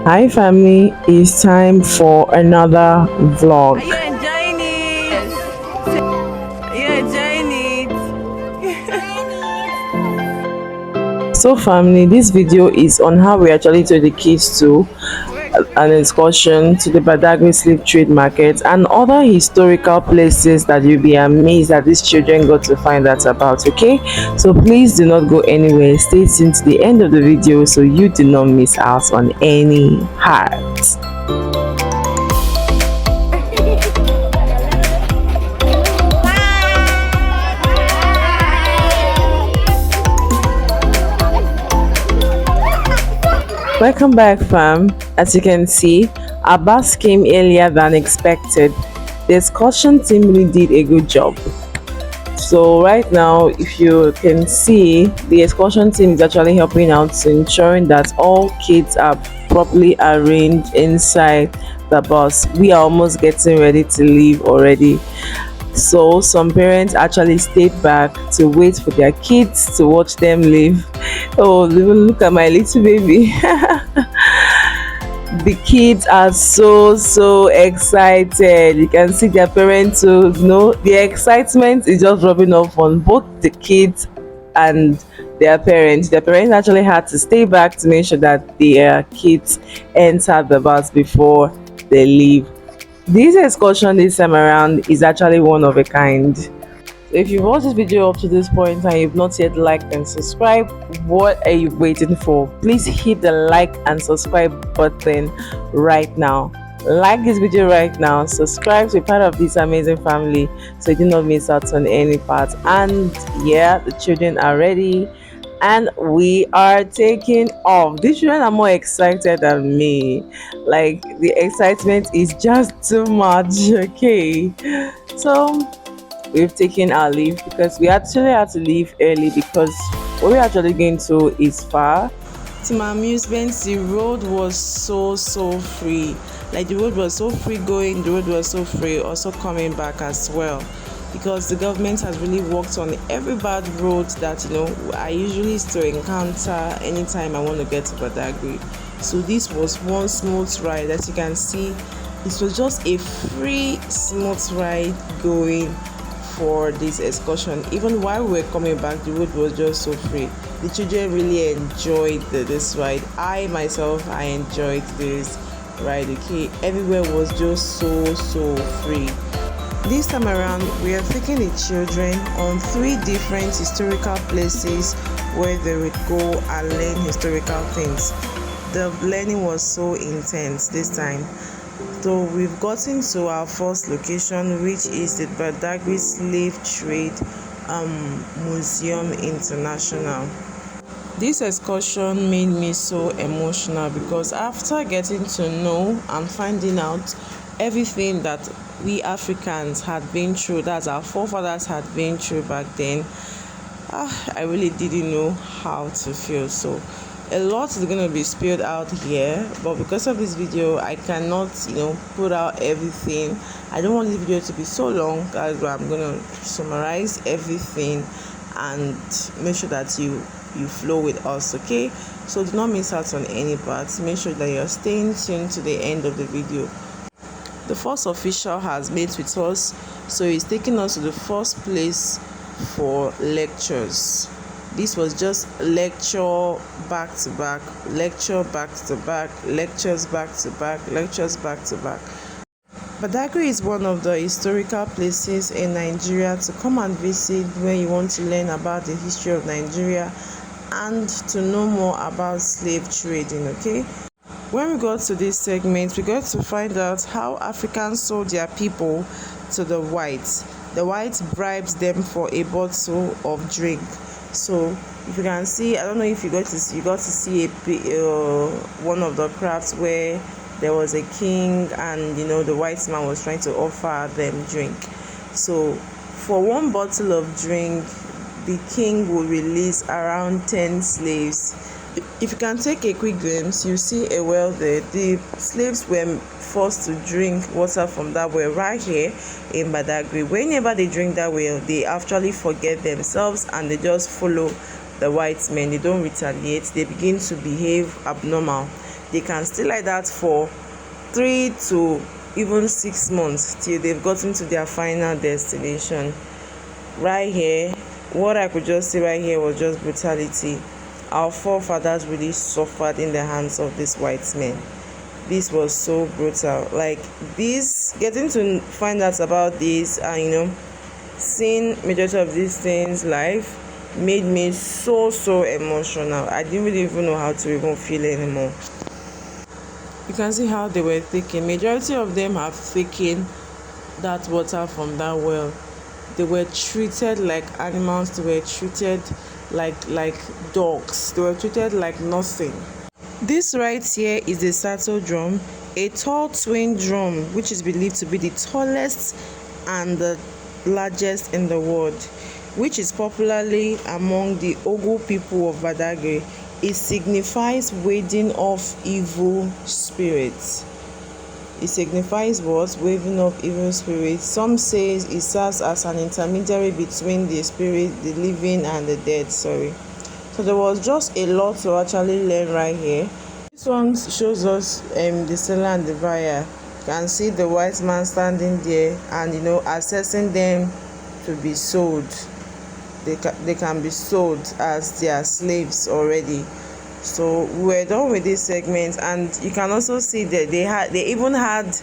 Hi family, it's time for another vlog. Are you enjoying it? Are you enjoying it? So family, this video is on how we actually took the kids to an excursion to the Baddagry slave trade market and other historical places that you'll be amazed that these children got to find out about. Okay, so please do not go anywhere, stay tuned to the end of the video so you do not miss out on any part. Welcome back fam. As you can see, our bus came earlier than expected. The excursion team really did a good job. So right now, if you can see, the excursion team is actually helping out to ensuring that all kids are properly arranged inside the bus. We are almost getting ready to leave already. So some parents actually stayed back to wait for their kids to watch them leave. Oh, look at my little baby. The kids are so excited. You can see their parents, so the excitement is just rubbing off on both the kids and their parents actually had to stay back to make sure that their kids enter the bus before they leave. This excursion this time around is actually one of a kind. So if you've watched this video up to this point and you've not yet liked and subscribed, what are you waiting for? Please hit the like and subscribe button right now. Like this video right now, subscribe to be part of this amazing family so you do not miss out on any part. And yeah, the children are ready and we are taking off. These children are more excited than me. Like the excitement is just too much. Okay, so we've taken our leave because we actually had to leave early because what we're actually going to is far. To my amusement, the road was so free. Like the road was so free going, the road was so free also coming back as well, because the government has really worked on every bad road that I usually still encounter anytime I want to get to Baddagry. So this was one smooth ride. As you can see, this was just a free smooth ride going for this excursion. Even while we were coming back, the road was just so free. The children really enjoyed this ride. I myself, I enjoyed this ride. Okay, everywhere was just so free. This time around, we are taking the children on 3 different historical places where they would go and learn historical things. The learning was so intense this time. So we've gotten to our first location, which is the Baddagry Slave Trade Museum International. This excursion made me so emotional because after getting to know and finding out everything that we Africans had been through, that our forefathers had been through back then, I really didn't know how to feel. So a lot is going to be spilled out here, but because of this video I cannot put out everything. I don't want this video to be so long, guys. I'm going to summarize everything and make sure that you flow with us. Okay, so do not miss out on any parts. Make sure that you're staying tuned to the end of the video. The first official has met with us, so he's taking us to the first place for lectures. This was just lecture back to back, lecture back to back, lectures back to back, lectures back to back. Baddagry is one of the historical places in Nigeria to come and visit when you want to learn about the history of Nigeria and to know more about slave trading. Okay, when we got to this segment, we got to find out how Africans sold their people to the whites. The whites bribed them for a bottle of drink. So if you can see, I don't know if you got to see one of the crafts where there was a king and the white man was trying to offer them drink. So for one bottle of drink, the king will release around 10 slaves. If you can take a quick glimpse, you see a well there. The slaves were forced to drink water from that well right here in Baddagry. Whenever they drink that well, they actually forget themselves and they just follow the white men. They don't retaliate. They begin to behave abnormal. They can stay like that for 3 to even 6 months till they've gotten to their final destination. Right here, what I could just see right here was just brutality. Our forefathers really suffered in the hands of these white men. This was so brutal. Like this, getting to find out about this and seeing majority of these things live made me so emotional. I didn't really even know how to even feel anymore. You can see how they were taking. Majority of them have taken that water from that well. They were treated like animals. They were treated like dogs. They were treated like nothing. This right here is the sato drum, a tall twin drum which is believed to be the tallest and the largest in the world, which is popularly among the Ogu people of Baddagry. It signifies warding off evil spirits. It signifies what? Waving off evil spirits. Some say it serves as an intermediary between the spirit, the living and the dead. So there was just a lot to actually learn right here. This one shows us the seller and the buyer. You can see the white man standing there and assessing them to be sold. They can be sold as their slaves already. So we're done with this segment, and you can also see that they even had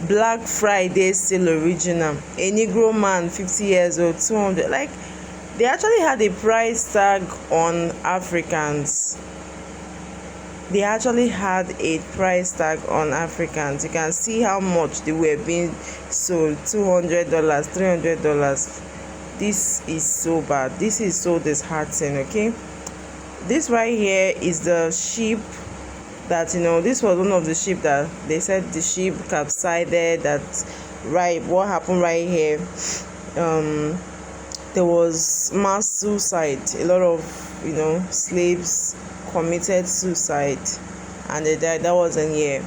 Black Friday sale original. A Negro man, 50 years old, 200. Like they actually had a price tag on Africans. They actually had a price tag on Africans. You can see how much they were being sold. $200, $300. This is so bad. This is so disheartening. Okay. This right here is the ship that this was one of the ship that they said the ship capsized. That right, what happened right here, there was mass suicide. A lot of slaves committed suicide and they died. That was in year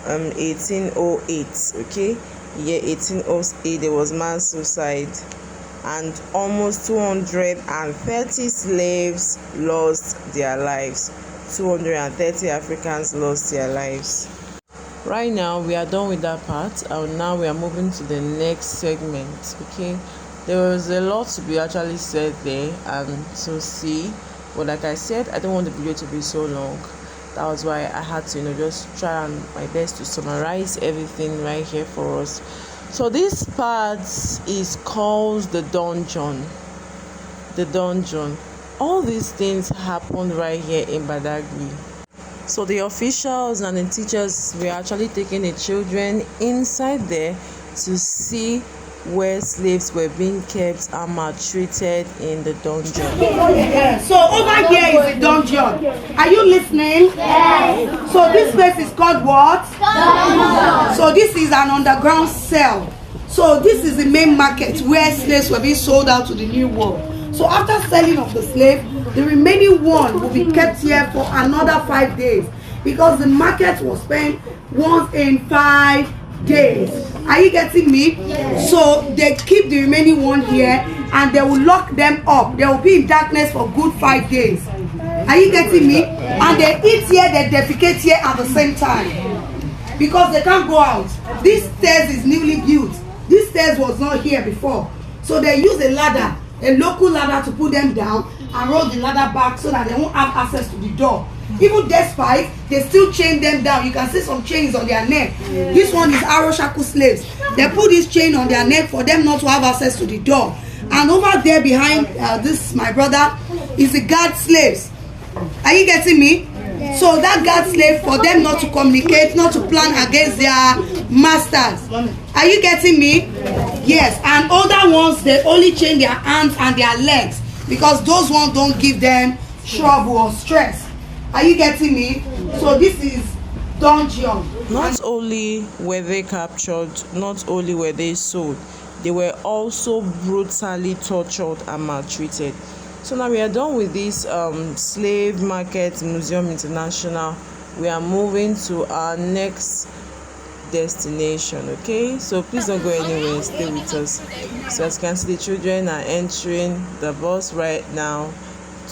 1808. Okay, year 1808 there was mass suicide and almost 230 slaves lost their lives. 230 Africans lost their lives. Right now we are done with that part, and now we are moving to the next segment. Okay, there was a lot to be actually said there and to see, but like I said, I don't want the video to be so long. That was why I had to just try my best to summarize everything right here for us. So this part is called the dungeon. The dungeon. All these things happened right here in Baddagry. So the officials and the teachers were actually taking the children inside there to see where slaves were being kept and maltreated in the dungeon. So over here is the dungeon. Are you listening? Yes. So this place is called what? Dungeon. So this is an underground cell. So this is the main market where slaves were being sold out to the new world. So after selling of the slave, the remaining one will be kept here for another 5 days, because the market was spent once in 5 days. Are you getting me? Yes. So they keep the remaining one here and they will lock them up. They will be in darkness for good 5 days. Are you getting me? And they eat here, they defecate here at the same time, because they can't go out. This stairs is newly built. This stairs was not here before. So they use a ladder, a local ladder, to put them down and roll the ladder back so that they won't have access to the door. Even despite, they still chain them down. You can see some chains on their neck. This one is arrow shackle slaves. They put this chain on their neck for them not to have access to the door. And over there behind this, my brother, is the guard slaves. Are you getting me? So that guard slave, for them not to communicate, not to plan against their masters. Are you getting me? Yes. And older ones, they only chain their hands and their legs, because those ones don't give them trouble or stress. Are you getting me? So this is dungeon. Not only were they captured, not only were they sold, they were also brutally tortured and maltreated. So now we are done with this slave market museum international. We are moving to our next destination. Okay, so please don't go anywhere, stay with us. So as you can see, the children are entering the bus right now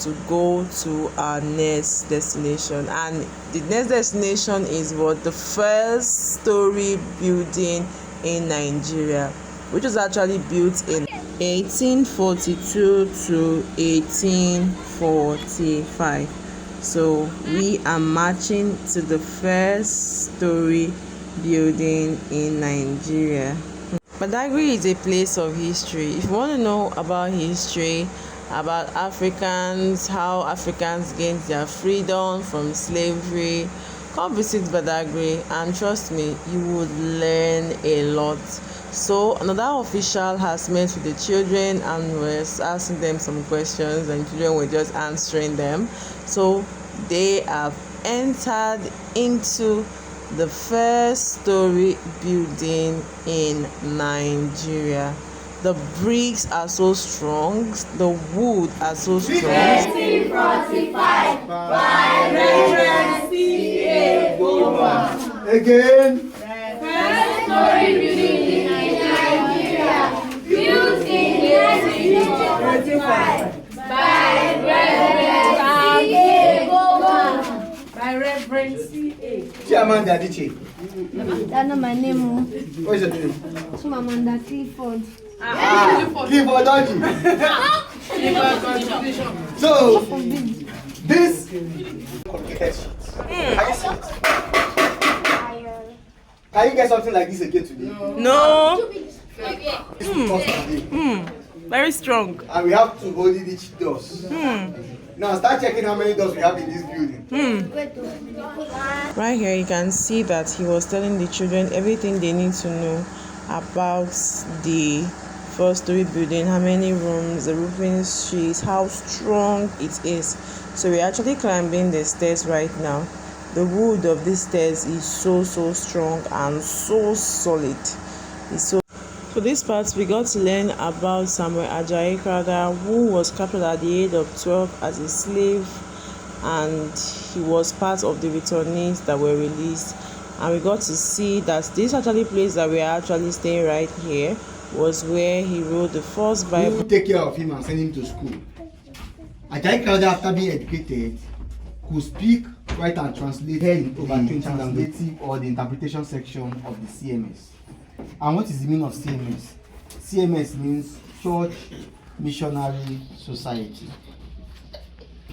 to go to our next destination, and the next destination is what the first story building in Nigeria, which was actually built in 1842 to 1845. So we are marching to the first story building in Nigeria. Baddagry is a place of history. If you want to know about history, about Africans, how Africans gained their freedom from slavery, come visit Baddagry, and trust me, you would learn a lot. So another official has met with the children and was asking them some questions, and children were just answering them. So they have entered into the first story building in Nigeria. The bricks are so strong, the wood are so strong. 1945 by Reverend C.A. Bowman. Again. First story building in Nigeria, built in 1945 by Reverend C.A. Bowman. By Reverend C.A. Chairman Dadiche. That's not my name. What is your name? Amanda Clifford. Clifford Dodgy. So, this complicated sheet. Can you see it? Can you get something like this again today? No. This is cost today. Very strong. And we have to hold it each doors. Now start checking how many doors we have in this building. Right here you can see that he was telling the children everything they need to know about the first story building, how many rooms, the roofing sheets, how strong it is. So we're actually climbing the stairs right now. The wood of these stairs is so strong and so solid. For this part, we got to learn about Samuel Ajayi Crowther, who was captured at the age of 12 as a slave, and he was part of the returnees that were released. And we got to see that this actually place that we are actually staying right here was where he wrote the first Bible. Who will take care of him and send him to school? Ajayi Crowther, after being educated, could speak, write and translate in over 20 languages or the interpretation section of the CMS. And what is the meaning of CMS? CMS means Church Missionary Society.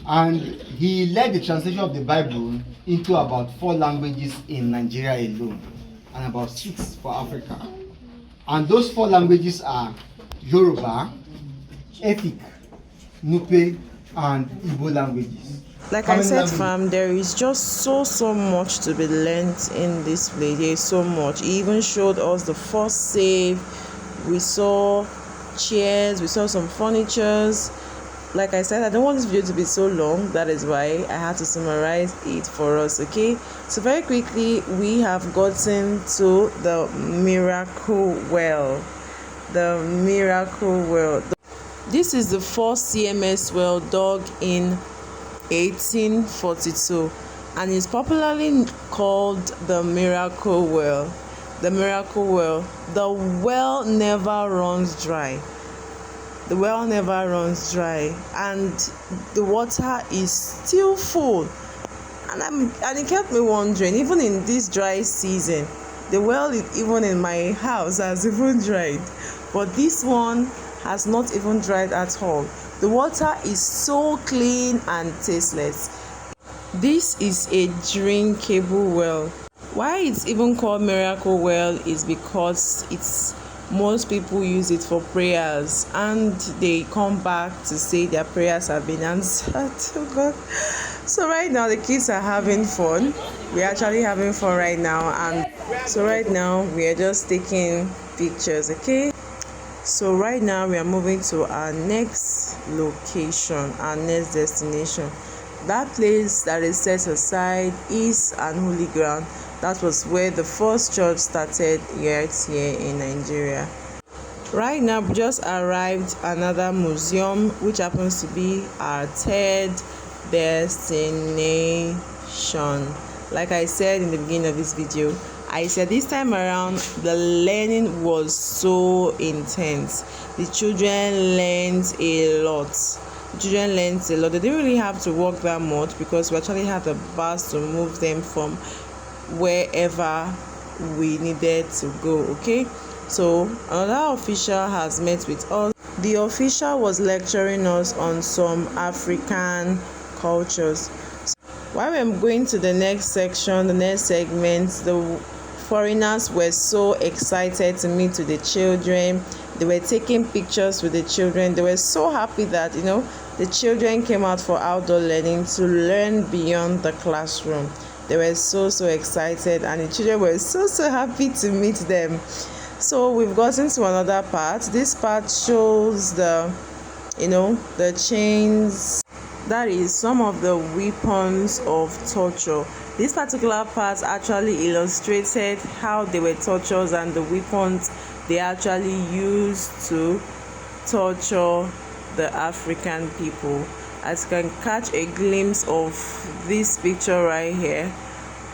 And he led the translation of the Bible into about 4 languages in Nigeria alone, and about 6 for Africa. And those 4 languages are Yoruba, Efik, Nupe, and Igbo languages. Like I said, fam, there is just so much to be learned in this place. There is so much. He even showed us the first save. We saw chairs, we saw some furnitures. Like I said, I don't want this video to be so long. That is why I had to summarize it for us, okay? So very quickly, we have gotten to the miracle well. The miracle well. This is the first CMS well dug in 1842, and is popularly called the miracle well. The miracle well. The well never runs dry. The well never runs dry, and the water is still full. And it kept me wondering, even in this dry season, the well even in my house has even dried, but this one has not even dried at all. The water is so clean and tasteless. This is a drinkable well. Why it's even called miracle well is because most people use it for prayers, and they come back to say their prayers have been answered to God. So right now the kids are having fun. We're actually having fun right now, and so right now we are just taking pictures, okay? So right now we are moving to our next location, our next destination. That place that is set aside is an holy ground. That was where the first church started here in Nigeria. Right now we just arrived another museum, which happens to be our third destination. Like I said in the beginning of this video, I said this time around the learning was so intense. The children learned a lot. children learned a lot. They didn't really have to work that much because we actually had a bus to move them from wherever we needed to go. Okay, so another official has met with us. The official was lecturing us on some African cultures. While I'm going to the next section, the next segment, the foreigners were so excited to meet with the children. They were taking pictures with the children. They were so happy that, you know, the children came out for outdoor learning to learn beyond the classroom. They were so excited, and the children were so happy to meet them. So we've gotten to another part. This part shows the chains, that is some of the weapons of torture. This particular part actually illustrated how they were tortured and the weapons they actually used to torture the African people. As you can catch a glimpse of this picture right here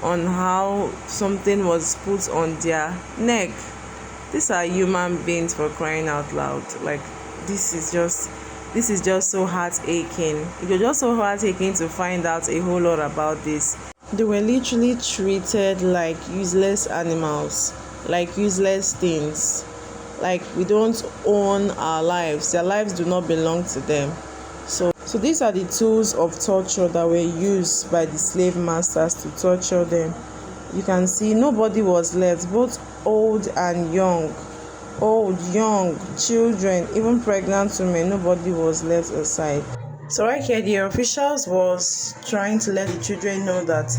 on how something was put on their neck. These are human beings, for crying out loud. Like, this is just so heart-aching. It was just so heart-aching to find out a whole lot about this. They were literally treated like useless animals, like useless things. Like, we don't own our lives. Their lives do not belong to them. So these are the tools of torture that were used by the slave masters to torture them. You can see nobody was left, both old and young. Old, young, children, even pregnant women, nobody was left aside. So right here, the officials was trying to let the children know that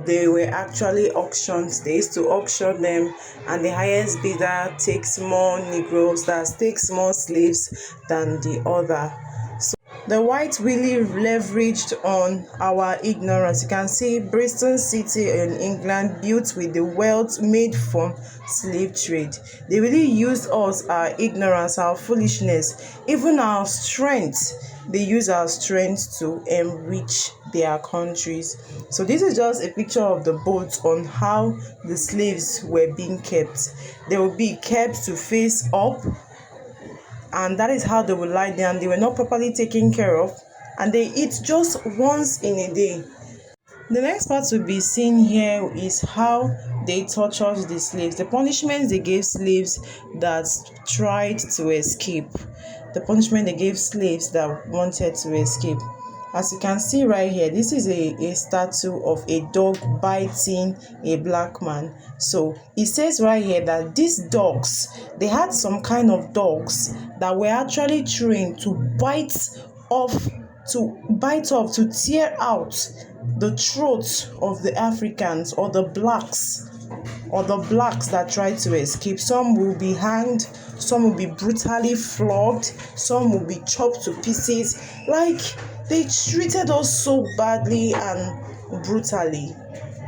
they were actually auctioned. They used to auction them, and the highest bidder takes more Negroes, that takes more slaves than the other. So the whites really leveraged on our ignorance. You can see Bristol City in England built with the wealth made from slave trade. They really used us, our ignorance, our foolishness, even our strength. They use our strength to enrich their countries. So this is just a picture of the boat on how the slaves were being kept. They will be kept to face up, and that is how they will lie down. They were not properly taken care of, and they eat just once in a day. The next part to be seen here is how they tortured the slaves. The punishments they gave slaves that tried to escape. The punishment they gave slaves that wanted to escape. As you can see right here, this is a statue of a dog biting a black man. So it says right here that these dogs, they had some kind of dogs that were actually trained to bite off, to tear out the throats of the Africans or the blacks that tried to escape. Some will be hanged, some will be brutally flogged, some will be chopped to pieces. Like, they treated us so badly and brutally.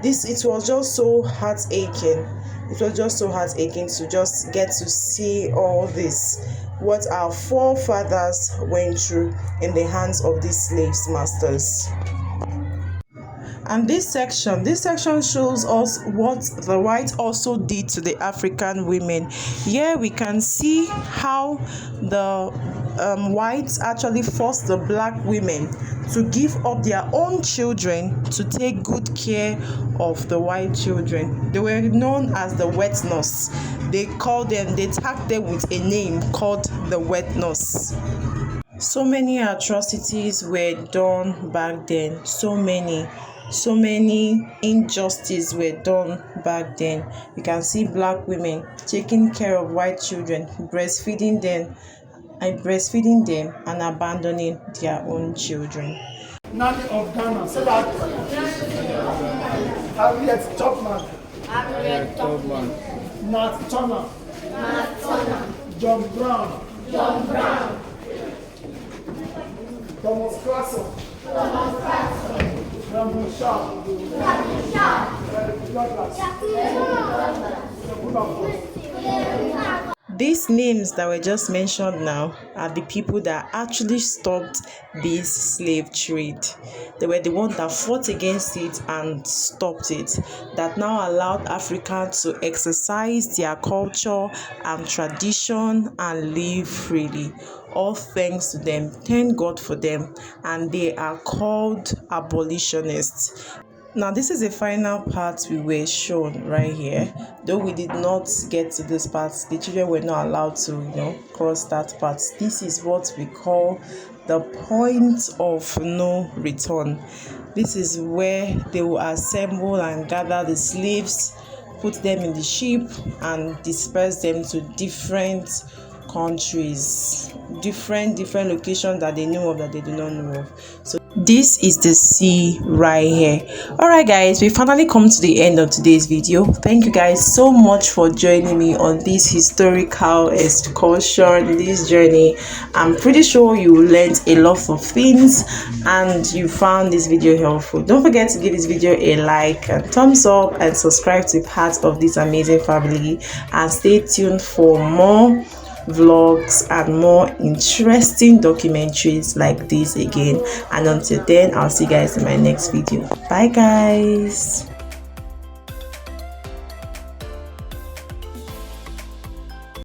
It was just so heartaching. It was just so heartaching to just get to see all this, what our forefathers went through in the hands of these slaves masters. And this section shows us what the whites also did to the African women. Here we can see how the whites actually forced the black women to give up their own children to take good care of the white children. They were known as the wet nurse. They tagged them with a name called the wet nurse. So many atrocities were done back then. So many injustices were done back then. You can see black women taking care of white children, breastfeeding them and abandoning their own children. Nani of Ghana, say that. Harriet Tubman. Nat Turner. John Brown. Thomas Classon. Ramon Sharp. These names that were just mentioned now are the people that actually stopped this slave trade. They were the ones that fought against it and stopped it, that now allowed Africans to exercise their culture and tradition and live freely. All thanks to them. Thank God for them. And they are called abolitionists. Now, this is the final part we were shown right here. Though we did not get to this part, the children were not allowed to, cross that part. This is what we call the point of no return. This is where they will assemble and gather the slaves, put them in the ship, and disperse them to different countries, different locations that they know of that they do not know of. So this is the sea right here. All right guys, we finally come to the end of today's video. Thank you guys so much for joining me on this historical excursion, this journey. I'm pretty sure you learned a lot of things and you found this video helpful. Don't forget to give this video a like and thumbs up and subscribe to be part of this amazing family, and stay tuned for more vlogs and more interesting documentaries like this again. And until then, I'll see you guys in my next video. Bye guys.